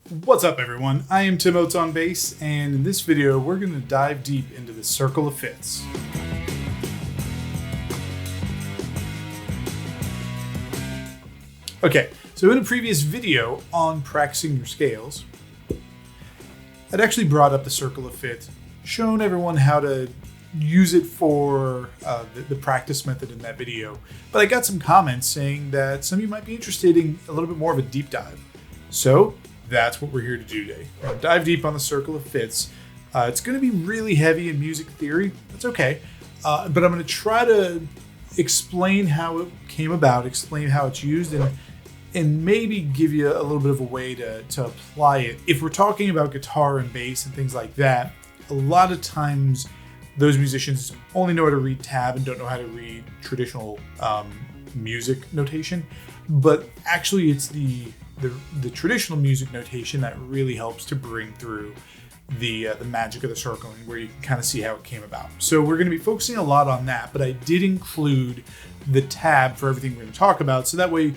What's up, everyone? I am Tim Oates on bass, and in this video we're going to dive deep into the circle of fifths. Okay, so in a previous video on practicing your scales, I'd actually brought up the circle of fifths, shown everyone how to use it for the practice method in that video. But I got some comments saying that some of you might be interested in a little bit more of a deep dive. So that's what we're here to do today. We're gonna dive deep on the circle of fifths. It's going to be really heavy in music theory. That's okay. But I'm going to try to explain how it came about, explain how it's used, and maybe give you a little bit of a way to apply it. If we're talking about guitar and bass and things like that, a lot of times those musicians only know how to read tab and don't know how to read traditional music notation. But actually it's the traditional music notation that really helps to bring through the magic of the circling, where you can kind of see how it came about. So we're going to be focusing a lot on that, but I did include the tab for everything we're going to talk about, so that way,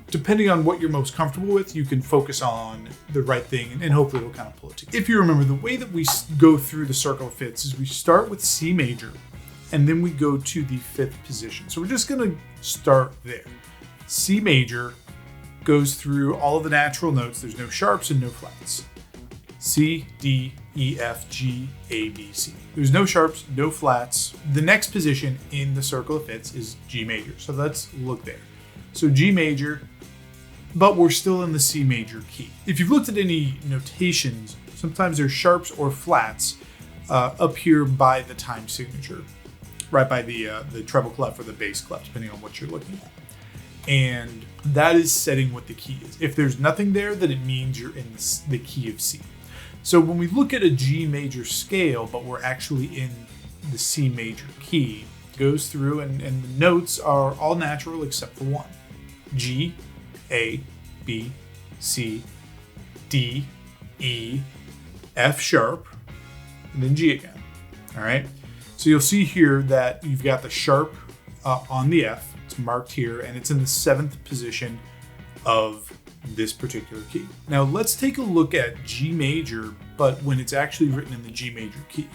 depending on what you're most comfortable with, you can focus on the right thing, and hopefully it'll kind of pull it together. If you remember, the way that we go through the circle of fifths is we start with C major, and then we go to the fifth position. So we're just going to start there. C major goes through all of the natural notes. There's no sharps and no flats. C, D, E, F, G, A, B, C. There's no sharps, no flats. The next position in the circle of fifths is G major. So let's look there. So G major, but we're still in the C major key. If you've looked at any notations, sometimes there's sharps or flats up here by the time signature, right by the treble clef or the bass clef, depending on what you're looking at. And that is setting what the key is. If there's nothing there, then it means you're in the key of C. So when we look at a G major scale, but we're actually in the C major key, it goes through and the notes are all natural except for one. G, A, B, C, D, E, F sharp, and then G again. All right. So you'll see here that you've got the sharp on the F. It's marked here, and it's in the seventh position of this particular key. Now let's take a look at G major, but when it's actually written in the G major key.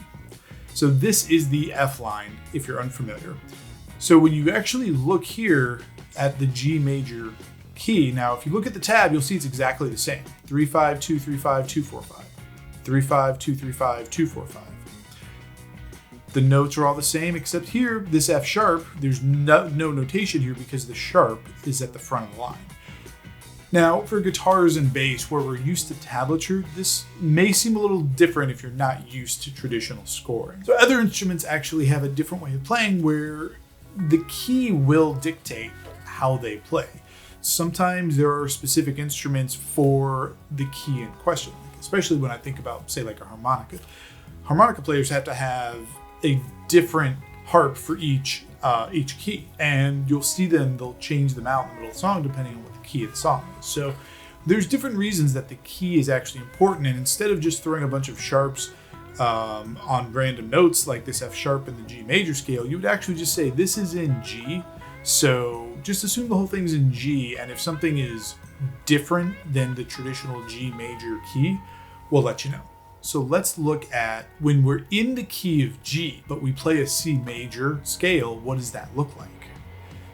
So this is the F line, if you're unfamiliar. So when you actually look here at the G major key, now if you look at the tab, you'll see it's exactly the same. 3 5 2 3 5 2 4 5. 3 5 2 3 5 2 4 5. The notes are all the same, except here, this F sharp, there's no notation here because the sharp is at the front of the line. Now, for guitars and bass, where we're used to tablature, this may seem a little different if you're not used to traditional scoring. So other instruments actually have a different way of playing where the key will dictate how they play. Sometimes there are specific instruments for the key in question, especially when I think about, say, like a harmonica. Harmonica players have to have a different harp for each key, and you'll see them, they'll change them out in the middle of the song depending on what the key of the song is. So there's different reasons that the key is actually important, and instead of just throwing a bunch of sharps on random notes like this F sharp in the G major scale, you would actually just say this is in G, so just assume the whole thing's in G, and if something is different than the traditional G major key, we'll let you know. So let's look at when we're in the key of G, but we play a C major scale, what does that look like?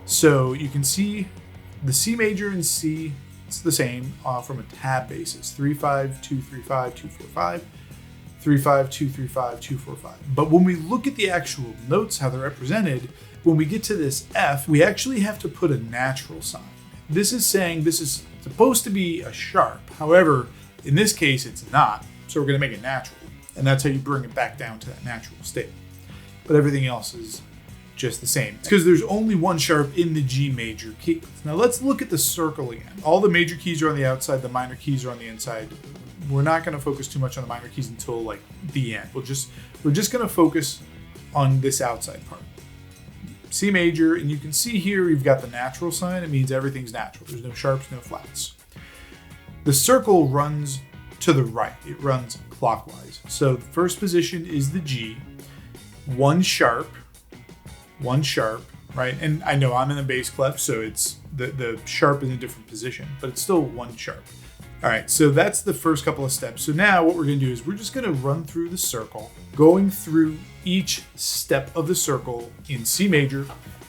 So you can see the C major and C, it's the same from a tab basis. 3 5 2 3 5 2 4 5. 3 5 2 3 5 2 4 5. But when we look at the actual notes, how they're represented, when we get to this F, we actually have to put a natural sign. This is saying this is supposed to be a sharp. However, in this case, it's not. So we're going to make it natural. And that's how you bring it back down to that natural state. But everything else is just the same. It's because there's only one sharp in the G major key. Now let's look at the circle again. All the major keys are on the outside, the minor keys are on the inside. We're not going to focus too much on the minor keys until like the end. We're just going to focus on this outside part. C major, and you can see here you've got the natural sign. It means everything's natural. There's no sharps, no flats. The circle runs to the right. It runs clockwise. So the first position is the G, one sharp, right? And I know I'm in the bass clef, so it's the sharp is in a different position, but it's still one sharp. All right, so that's the first couple of steps. So now what we're gonna do is we're just gonna run through the circle, going through each step of the circle in C major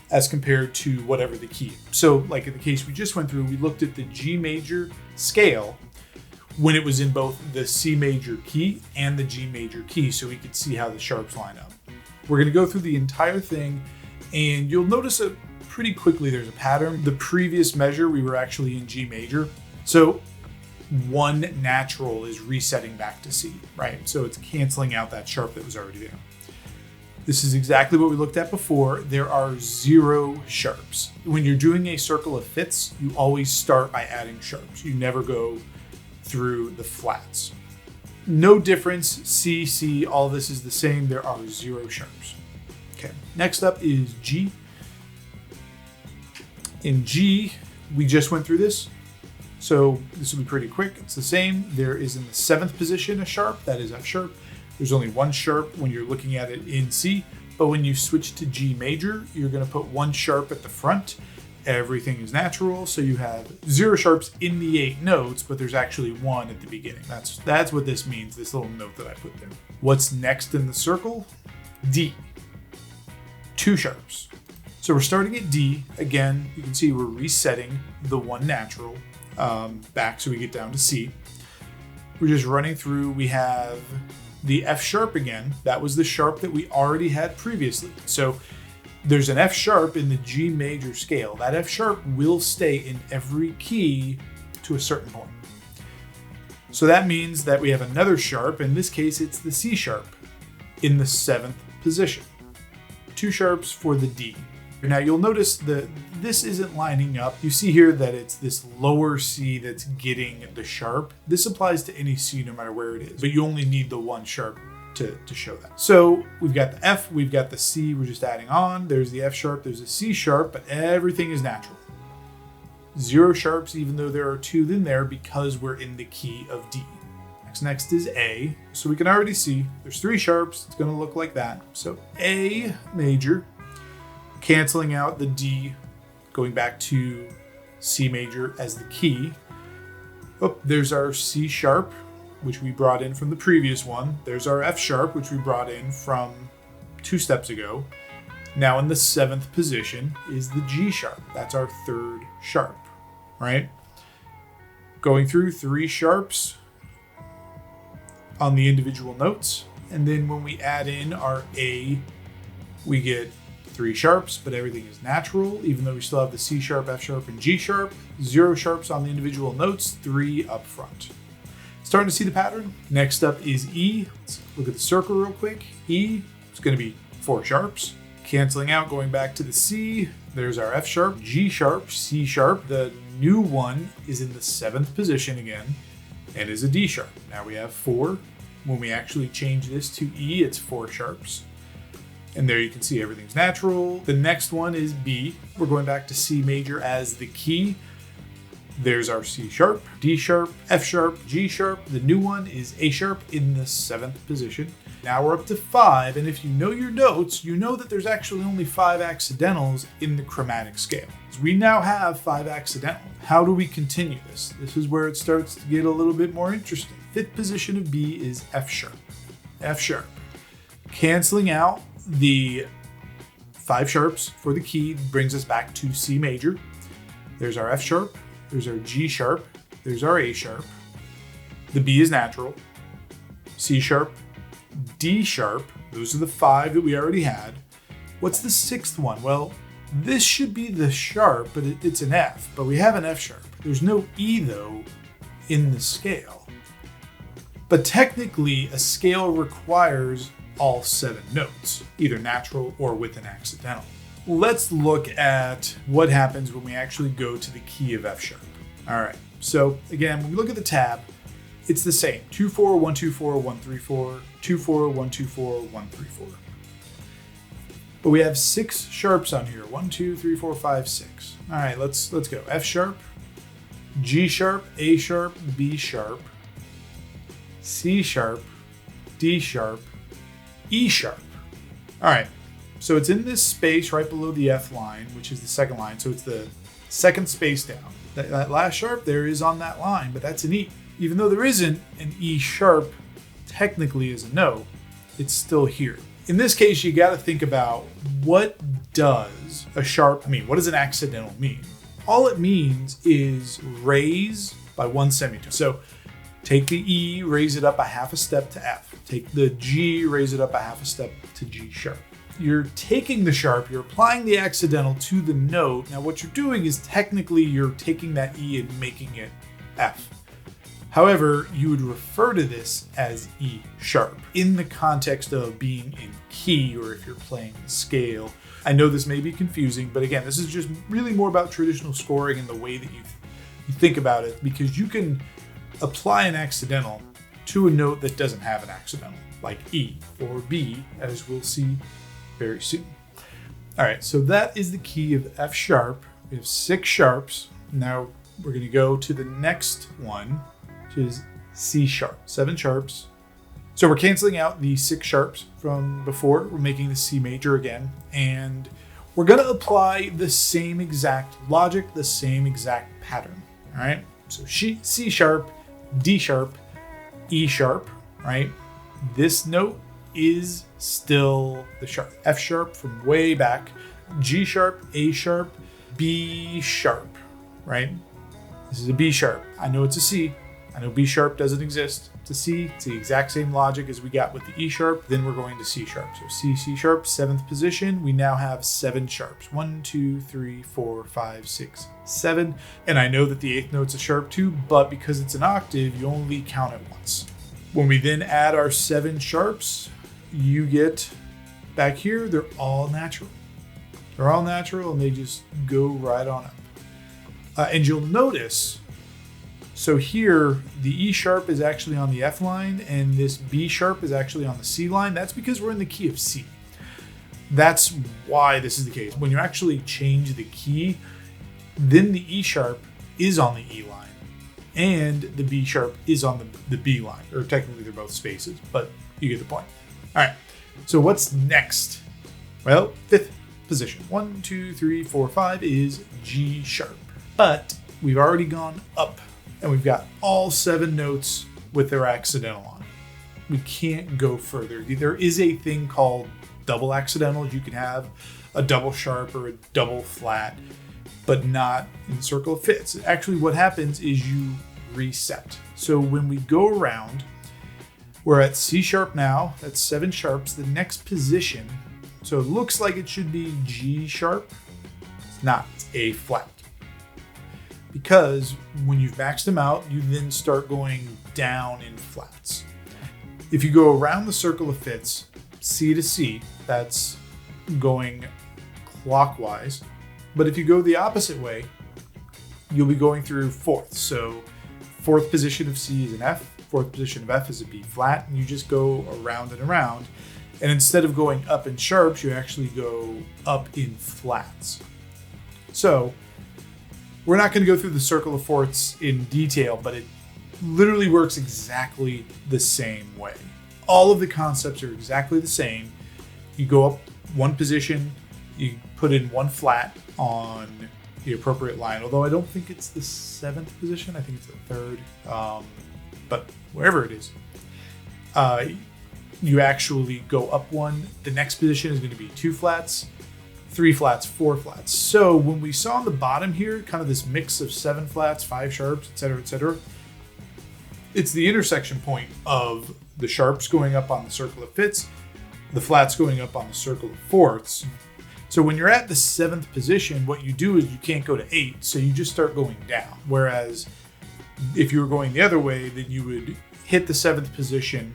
as compared to whatever the key. So like in the case we just went through, we looked at the G major scale when it was in both the C major key and the G major key, so we could see how the sharps line up. We're gonna go through the entire thing, and you'll notice pretty quickly there's a pattern. The previous measure, we were actually in G major. So one natural is resetting back to C, right? So it's canceling out that sharp that was already there. This is exactly what we looked at before. There are 0 sharps. When you're doing a circle of fifths, you always start by adding sharps. You never go through the flats. No difference, C, C, all this is the same. There are 0 sharps. Okay, next up is G. In G, we just went through this. So this will be pretty quick. It's the same. There is in the 7th position a sharp, that is F sharp. There's only 1 sharp when you're looking at it in C, but when you switch to G major, you're gonna put 1 sharp at the front. Everything is natural, so you have 0 sharps in the 8 notes, but there's actually 1 at the beginning. That's what this means, this little note that I put there. What's next in the circle? D, 2 sharps. So we're starting at D. Again, you can see we're resetting the 1 natural back so we get down to C. We're just running through. We have the F sharp again. That was the sharp that we already had previously. So there's an F sharp in the G major scale. That F sharp will stay in every key to a certain point. So that means that we have another sharp. In this case, it's the C sharp in the 7th position. 2 sharps for the D. Now you'll notice that this isn't lining up. You see here that it's this lower C that's getting the sharp. This applies to any C no matter where it is, but you only need the 1 sharp to show that. So we've got the F, we've got the C, we're just adding on. There's the F sharp, there's a C sharp, but everything is natural. 0 sharps, even though there are 2 in there because we're in the key of D. Next is A. So we can already see there's 3 sharps. It's gonna look like that. So A major, canceling out the D, going back to C major as the key. Oh, there's our C sharp, which we brought in from the previous one. There's our F sharp, which we brought in from 2 steps ago. Now in the 7th position is the G sharp. That's our 3rd sharp, right? Going through 3 sharps on the individual notes. And then when we add in our A, we get 3 sharps, but everything is natural, even though we still have the C sharp, F sharp, and G sharp. 0 sharps on the individual notes, 3 up front. Starting to see the pattern? Next up is E. Let's look at the circle real quick. E is going to be 4 sharps. Canceling out, going back to the C. There's our F sharp, G sharp, C sharp. The new one is in the 7th position again and is a D sharp. Now we have 4. When we actually change this to E, it's 4 sharps. And there you can see everything's natural. The next one is B. We're going back to C major as the key. There's our C sharp, D sharp, F sharp, G sharp. The new one is A sharp in the 7th position. Now we're up to 5, and if you know your notes, you know that there's actually only 5 accidentals in the chromatic scale. So we now have 5 accidentals. How do we continue this? This is where it starts to get a little bit more interesting. 5th position of B is F sharp. F sharp. Canceling out the 5 sharps for the key brings us back to C major. There's our F sharp, there's our G sharp, there's our A sharp. The B is natural. C sharp, D sharp, those are the 5 that we already had. What's the 6th one? Well, this should be the sharp, but it's an F, but we have an F sharp. There's no E though in the scale. But technically a scale requires all 7 notes, either natural or with an accidental. Let's look at what happens when we actually go to the key of F sharp. All right, so again, when we look at the tab, it's the same, 2-4, 1-2-4, 1-3-4, 2-4, 1-2-4, 1-3-4. But we have 6 sharps on here, 1, 2, 3, 4, 5, 6. All right, let's go. F sharp, G sharp, A sharp, B sharp, C sharp, D sharp, E sharp. All right, so it's in this space right below the F line, which is the 2nd line. So it's the 2nd space down. That last sharp there is on that line, but that's an E. Even though there isn't an E sharp technically is a note, it's still here. In this case, you got to think about, what does a sharp mean? What does an accidental mean? All it means is raise by one semitone. So take the E, raise it up a half a step to F. Take the G, raise it up a half a step to G sharp. You're taking the sharp, you're applying the accidental to the note. Now what you're doing is technically you're taking that E and making it F. However, you would refer to this as E sharp in the context of being in key, or if you're playing the scale. I know this may be confusing, but again, this is just really more about traditional scoring and the way that you think about it, because you can apply an accidental to a note that doesn't have an accidental, like E or B, as we'll see very soon. All right, so that is the key of F sharp. We have 6 sharps. Now we're going to go to the next one, which is C sharp, 7 sharps. So we're canceling out the 6 sharps from before. We're making the C major again, and we're going to apply the same exact logic, the same exact pattern. All right, so C sharp, D sharp, E sharp, right? This note is still the sharp. F sharp from way back, G sharp, A sharp, B sharp, right? This is a B sharp. I know it's a C. I know B sharp doesn't exist. It's a C. It's the exact same logic as we got with the E sharp. Then we're going to C sharp. So C, C sharp, 7th position. We now have 7 sharps. 1, 2, 3, 4, 5, 6, 7. And I know that the 8th note's a sharp too, but because it's an octave, you only count it once. When we then add our 7 sharps, you get back here, they're all natural. They're all natural and they just go right on up. And you'll notice, so here the E sharp is actually on the F line and this B sharp is actually on the C line. That's because we're in the key of C. That's why this is the case. When you actually change the key, then the E sharp is on the E line and the B sharp is on the B line, or technically they're both spaces, but you get the point. All right, so what's next? Well, 5th position. 1, 2, 3, 4, 5 is G sharp. But we've already gone up and we've got all 7 notes with their accidental on. We can't go further. There is a thing called double accidentals. You can have a double sharp or a double flat, but not in the circle of fifths. Actually, what happens is you reset. So when we go around, we're at C sharp now. That's 7 sharps. The next position, so it looks like it should be G sharp. It's not. It's A flat. Because when you've maxed them out, you then start going down in flats. If you go around the circle of fifths, C to C, that's going clockwise. But if you go the opposite way, you'll be going through fourths. So 4th position of C is an F, 4th position of F is a B flat, and you just go around and around. And instead of going up in sharps, you actually go up in flats. So we're not going to go through the circle of fourths in detail, but it literally works exactly the same way. All of the concepts are exactly the same. You go up 1 position, you put in 1 flat on the appropriate line, although I don't think it's the 7th position, I think it's the 3rd, but wherever it is. You actually go up 1, the next position is going to be 2 flats, 3 flats, 4 flats. So when we saw on the bottom here, kind of this mix of 7 flats, 5 sharps, etc., it's the intersection point of the sharps going up on the circle of fifths, the flats going up on the circle of fourths. So when you're at the 7th position, what you do is you can't go to 8, so you just start going down. Whereas if you were going the other way, then you would hit the 7th position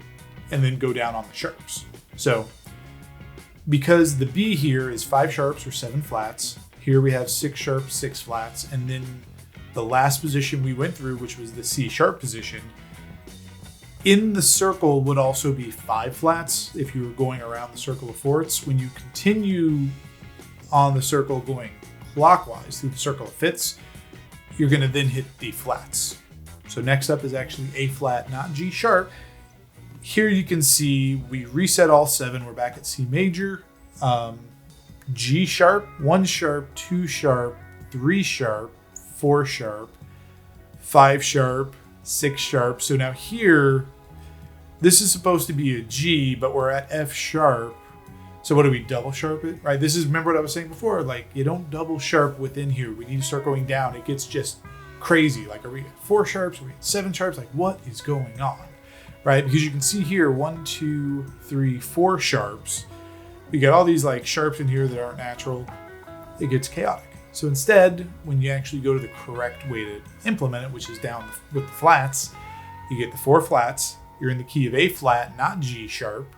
and then go down on the sharps. So because the B here is 5 sharps or 7 flats, here we have 6 sharps, 6 flats, and then the last position we went through, which was the C sharp position, in the circle would also be 5 flats if you were going around the circle of fourths. When you continue on the circle going clockwise through the circle of fifths, you're going to then hit the flats. So next up is actually A flat, not G sharp. Here you can see we reset all 7. We're back at C major, G sharp, 1 sharp, 2 sharp, 3 sharp, 4 sharp, 5 sharp, 6 sharp. So now here, this is supposed to be a G, but we're at F sharp. So what do we double sharp it, right? This is, remember what I was saying before, like you don't double sharp within here. We need to start going down. It gets just crazy. Like, are we at 4 sharps? Are we at 7 sharps? Like, what is going on, right? Because you can see here, 1, 2, 3, 4 sharps. We got all these like sharps in here that aren't natural. It gets chaotic. So instead, when you actually go to the correct way to implement it, which is down with the flats, you get the 4 flats. You're in the key of A flat, not G sharp.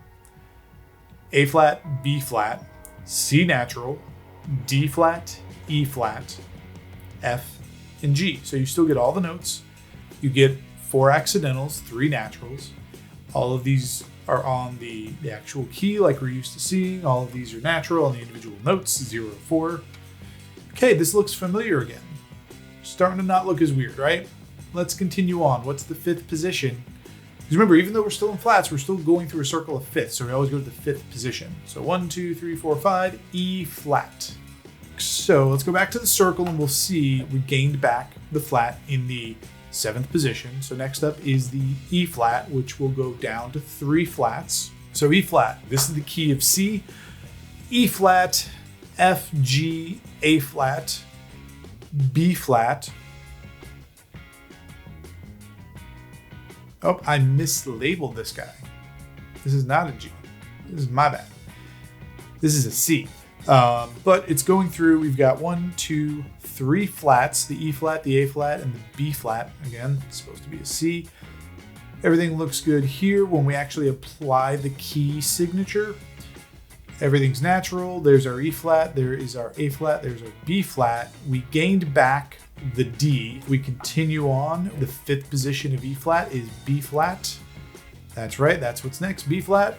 A flat, B flat, C natural, D flat, E flat, F, and G. So you still get all the notes. You get 4 accidentals, 3 naturals. All of these are on the actual key like we're used to seeing. All of these are natural on the individual notes, 0 to 4. Okay, this looks familiar again. Starting to not look as weird, right? Let's continue on. What's the 5th position? Because remember, even though we're still in flats, we're still going through a circle of fifths. So we always go to the 5th position. So 1, 2, 3, 4, 5, E flat. So let's go back to the circle and we'll see we gained back the flat in the 7th position. So next up is the E flat, which will go down to 3 flats. So E flat, this is the key of C, E flat, F, G, A flat, B flat. Oh, I mislabeled this guy. This is not a G. This is my bad. This is a C. But it's going through, we've got 1, 2, 3 flats, the E flat, the A flat, and the B flat. Again, it's supposed to be a C. Everything looks good here. When we actually apply the key signature, everything's natural. There's our E flat, there is our A flat, there's our B flat. We gained back the D. We continue on. The 5th position of E flat is B flat. That's right, that's what's next, B flat.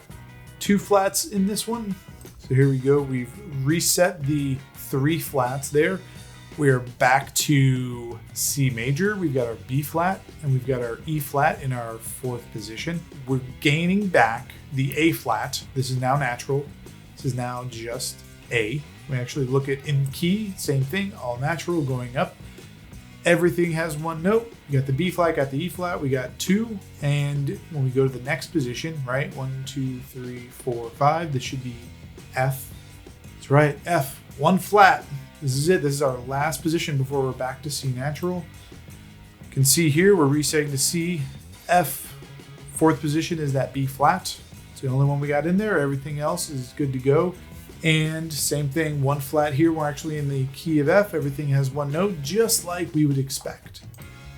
2 flats in this one. So here we go. We've reset the 3 flats there. We're back to C major. We've got our B flat and we've got our E flat in our 4th position. We're gaining back the A flat. This is now natural. This is now just A. We actually look at in key, same thing, all natural going up. Everything has 1 note. You got the B flat, got the E flat, we got 2. And when we go to the next position, right? 1, 2, 3, 4, 5. This should be F. That's right, F. 1 flat. This is it. This is our last position before we're back to C natural. You can see here we're resetting to C. F. 4th position is that B flat. It's the only one we got in there. Everything else is good to go. And same thing, 1 flat here. We're actually in the key of F. Everything has 1 note, just like we would expect.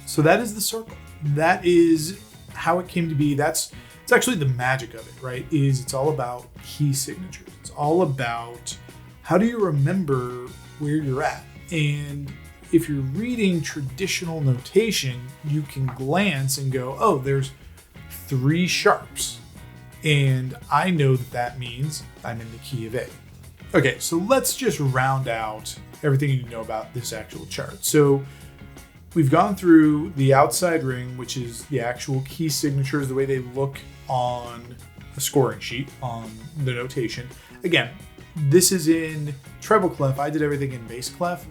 So that is the circle. That is how it came to be. It's actually the magic of it, right? It's all about key signatures. It's all about how do you remember where you're at. And if you're reading traditional notation, you can glance and go, oh, there's 3 sharps. And I know that means I'm in the key of A. Okay, so let's just round out everything you know about this actual chart. So we've gone through the outside ring, which is the actual key signatures, the way they look on a scoring sheet, on the notation. Again, this is in treble clef. I did everything in bass clef.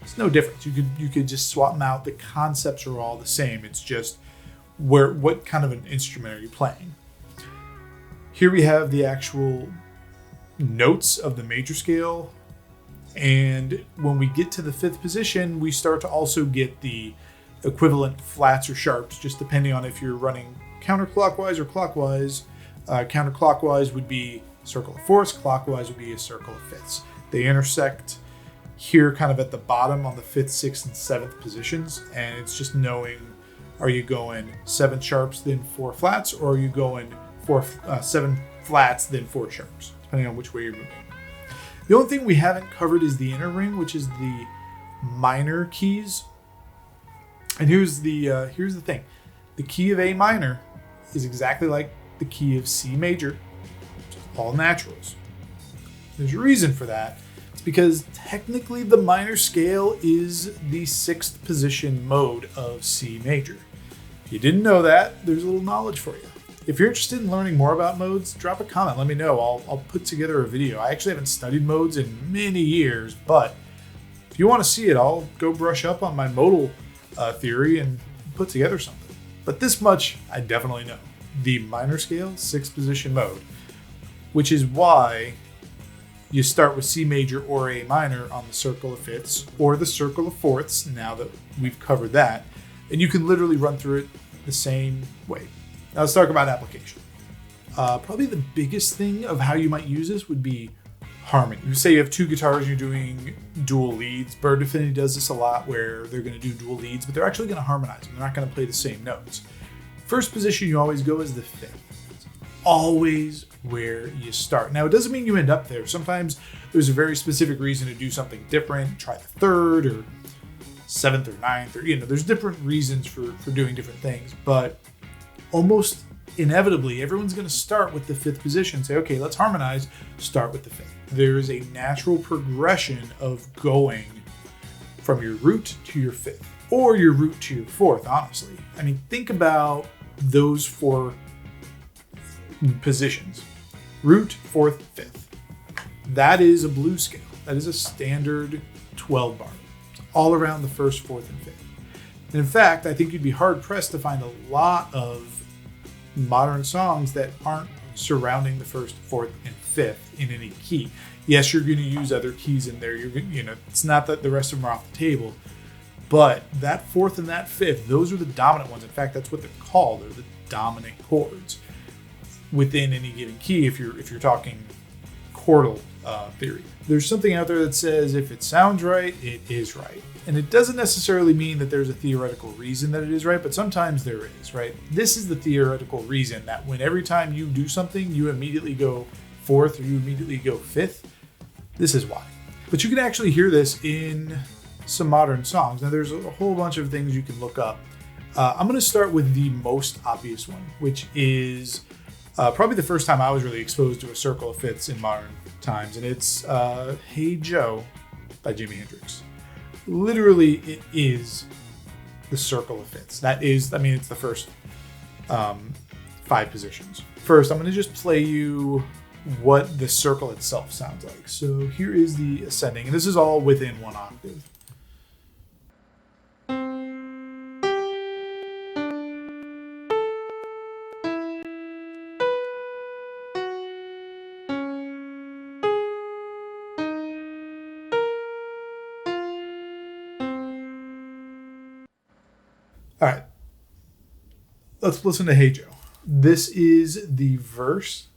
It's no difference. You could just swap them out. The concepts are all the same. It's just what kind of an instrument are you playing? Here we have the actual notes of the major scale. And when we get to the 5th position, we start to also get the equivalent flats or sharps, just depending on if you're running counterclockwise or clockwise. Counterclockwise would be circle of 4ths, clockwise would be a circle of 5ths. They intersect here kind of at the bottom on the 5th, 6th, and 7th positions. And it's just knowing, are you going 7 sharps, then 4 flats, or are you going 7 flats, then 4 sharps, depending on which way you're moving. The only thing we haven't covered is the inner ring, which is the minor keys. And here's the thing. The key of A minor is exactly like the key of C major, all naturals. There's a reason for that. It's because technically the minor scale is the 6th position mode of C major. If you didn't know that, there's a little knowledge for you. If you're interested in learning more about modes, drop a comment, let me know. I'll put together a video. I actually haven't studied modes in many years, but If you want to see it, I'll go brush up on my modal theory and put together something. But this much I definitely know. The minor scale 6th position mode, which is why you start with C major or A minor on the circle of fifths or the circle of fourths, now that we've covered that. And you can literally run through it the same way. Now let's talk about application. Probably the biggest thing of how you might use this would be harmony. You say you have 2 guitars, you're doing dual leads. Bird Affinity does this a lot where they're going to do dual leads, but they're actually going to harmonize them. They're not going to play the same notes. First position you always go is the 5th. It's always where you start. Now, it doesn't mean you end up there. Sometimes there's a very specific reason to do something different. Try the 3rd or 7th or 9th, or, there's different reasons for doing different things, but almost inevitably, everyone's going to start with the 5th position. Say, okay, let's harmonize, start with the 5th. There is a natural progression of going from your root to your 5th, or your root to your 4th, honestly. I mean, think about those 4 positions. Root, 4th, 5th. That is a blues scale. That is a standard 12 bar. It's all around the 1st, 4th, and 5th. And in fact, I think you'd be hard-pressed to find a lot of modern songs that aren't surrounding the 1st, 4th, and 5th in any key. Yes, you're going to use other keys in there. It's not that the rest of them are off the table, but that 4th and that 5th, those are the dominant ones. In fact, that's what they're called. They're the dominant chords within any given key. If you're talking chordal theory, there's something out there that says if it sounds right, it is right. And it doesn't necessarily mean that there's a theoretical reason that it is right, but sometimes there is, right? This is the theoretical reason that when every time you do something, you immediately go 4th or you immediately go 5th. This is why. But you can actually hear this in some modern songs. Now, there's a whole bunch of things you can look up. I'm going to start with the most obvious one, which is probably the first time I was really exposed to a circle of fifths in modern times, and it's Hey Joe by Jimi Hendrix. Literally, it is the circle of fifths. It's the first 5 positions. First, I'm going to just play you what the circle itself sounds like. So here is the ascending, and this is all within 1 octave. All right, let's listen to Hey Joe. This is the verse.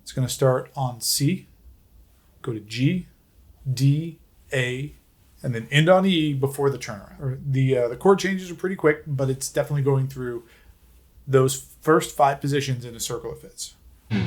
It's going to start on C, go to G, D, A, and then end on E before the turnaround. The chord changes are pretty quick, but it's definitely going through those first 5 positions in a circle of fifths. All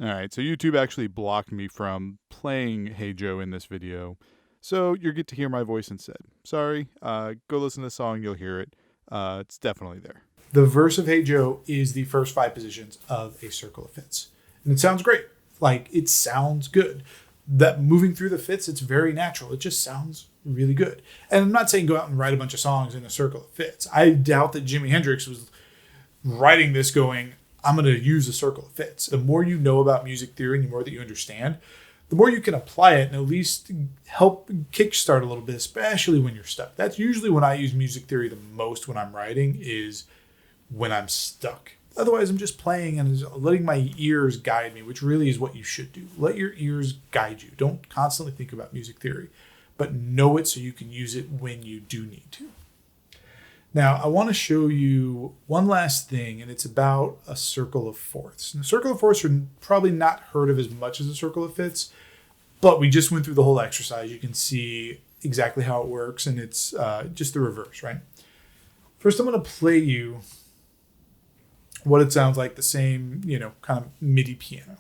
right, so YouTube actually blocked me from playing Hey Joe in this video, so you get to hear my voice instead. Sorry, go listen to the song, you'll hear it. It's definitely there. The verse of Hey Joe is the first 5 positions of a circle of fifths. And it sounds great. It sounds good. That moving through the fifths, it's very natural. It just sounds really good. And I'm not saying go out and write a bunch of songs in a circle of fifths. I doubt that Jimi Hendrix was writing this going, I'm going to use a circle of fifths. The more you know about music theory and the more that you understand, the more you can apply it and at least help kickstart a little bit, especially when you're stuck. That's usually when I use music theory the most when I'm writing, is when I'm stuck. Otherwise, I'm just playing and letting my ears guide me, which really is what you should do. Let your ears guide you. Don't constantly think about music theory, but know it so you can use it when you do need to. Now, I want to show you one last thing, and it's about a circle of fourths. And the circle of fourths are probably not heard of as much as a circle of fifths, but we just went through the whole exercise. You can see exactly how it works, and it's just the reverse, right? First, I'm going to play you what it sounds like, the same, kind of MIDI piano.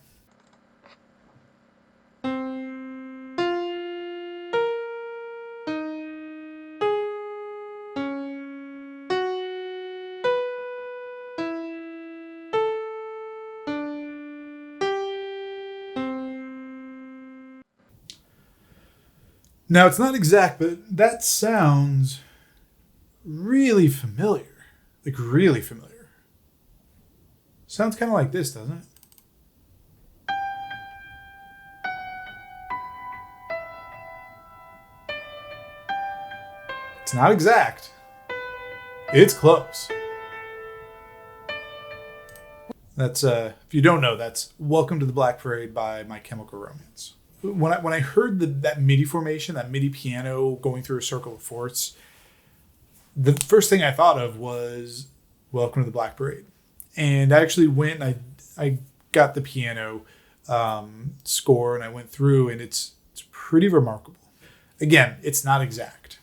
Now, it's not exact, but that sounds really familiar. Really familiar. Sounds kind of like this, doesn't it? not exact. It's close. That's if you don't know, that's "Welcome to the Black Parade" by My Chemical Romance. When I heard that MIDI formation, that MIDI piano going through a circle of fourths, the first thing I thought of was "Welcome to the Black Parade," and I actually went and I got the piano score and I went through, and it's pretty remarkable. Again, it's not exact,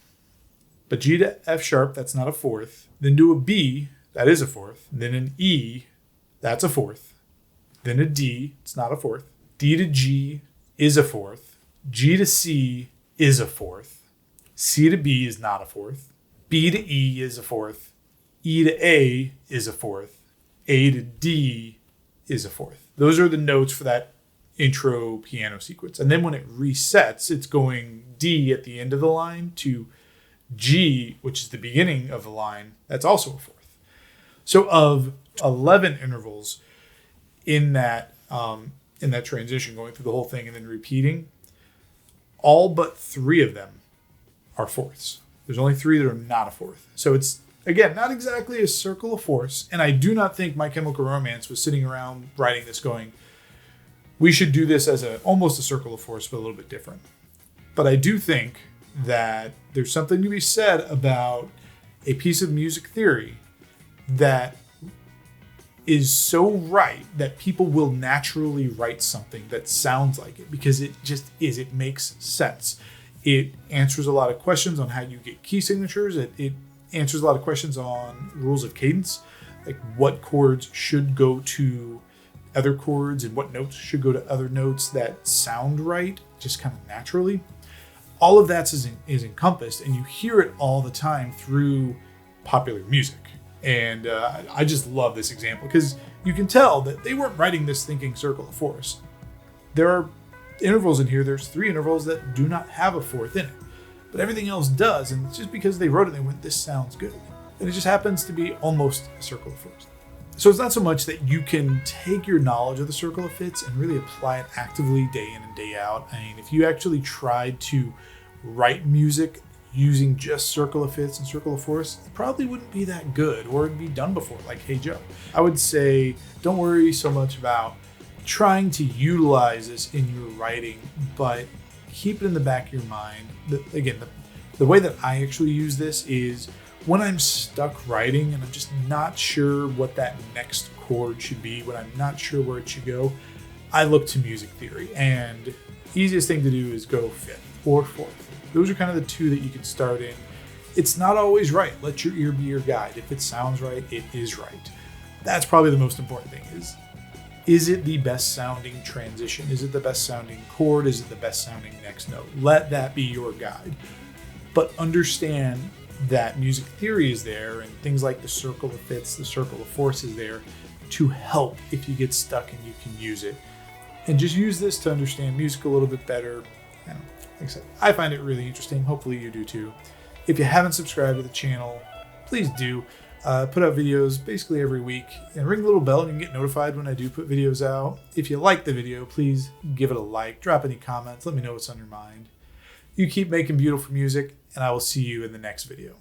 but G to F sharp, that's not a fourth. Then to a B, that is a fourth. Then an E, that's a fourth. Then a D, it's not a fourth. D to G is a fourth. G to C is a fourth. C to B is not a fourth. B to E is a fourth. E to A is a fourth. A to D is a fourth. Those are the notes for that intro piano sequence. And then when it resets, it's going D at the end of the line to G, which is the beginning of the line. That's also a fourth. So of 11 intervals in that transition, going through the whole thing and then repeating, all but 3 of them are fourths. There's only 3 that are not a fourth. So it's, again, not exactly a circle of fourths. And I do not think My Chemical Romance was sitting around writing this going, we should do this as almost a circle of fourths, but a little bit different. But I do think that there's something to be said about a piece of music theory that is so right that people will naturally write something that sounds like it, because it just is. It makes sense. It answers a lot of questions on how you get key signatures. It answers a lot of questions on rules of cadence, like what chords should go to other chords and what notes should go to other notes that sound right, just kind of naturally. All of that is encompassed, and you hear it all the time through popular music. And I just love this example because you can tell that they weren't writing this thinking circle of fourths. There are intervals in here. There's 3 intervals that do not have a fourth in it, but everything else does. And it's just because they wrote it, they went, this sounds good. And it just happens to be almost a circle of fourths. So it's not so much that you can take your knowledge of the circle of fifths and really apply it actively day in and day out. I mean, if you actually tried to write music using just circle of fifths and circle of fourths, it probably wouldn't be that good, or it'd be done before, like Hey Joe. I would say don't worry so much about trying to utilize this in your writing, but keep it in the back of your mind. The way that I actually use this is when I'm stuck writing and I'm just not sure what that next chord should be, when I'm not sure where it should go, I look to music theory, and the easiest thing to do is go fifth or fourth. Those are kind of the 2 that you can start in. It's not always right. Let your ear be your guide. If it sounds right, it is right. That's probably the most important thing is it the best sounding transition? Is it the best sounding chord? Is it the best sounding next note? Let that be your guide. But understand that music theory is there, and things like the circle of fifths, the circle of fourths is there to help if you get stuck, and you can use it. And just use this to understand music a little bit better. Like I said, I find it really interesting. Hopefully you do too. If you haven't subscribed to the channel, please do. Put out videos basically every week, and ring the little bell and you can get notified when I do put videos out. If you like the video, please give it a like, drop any comments, let me know what's on your mind. You keep making beautiful music, and I will see you in the next video.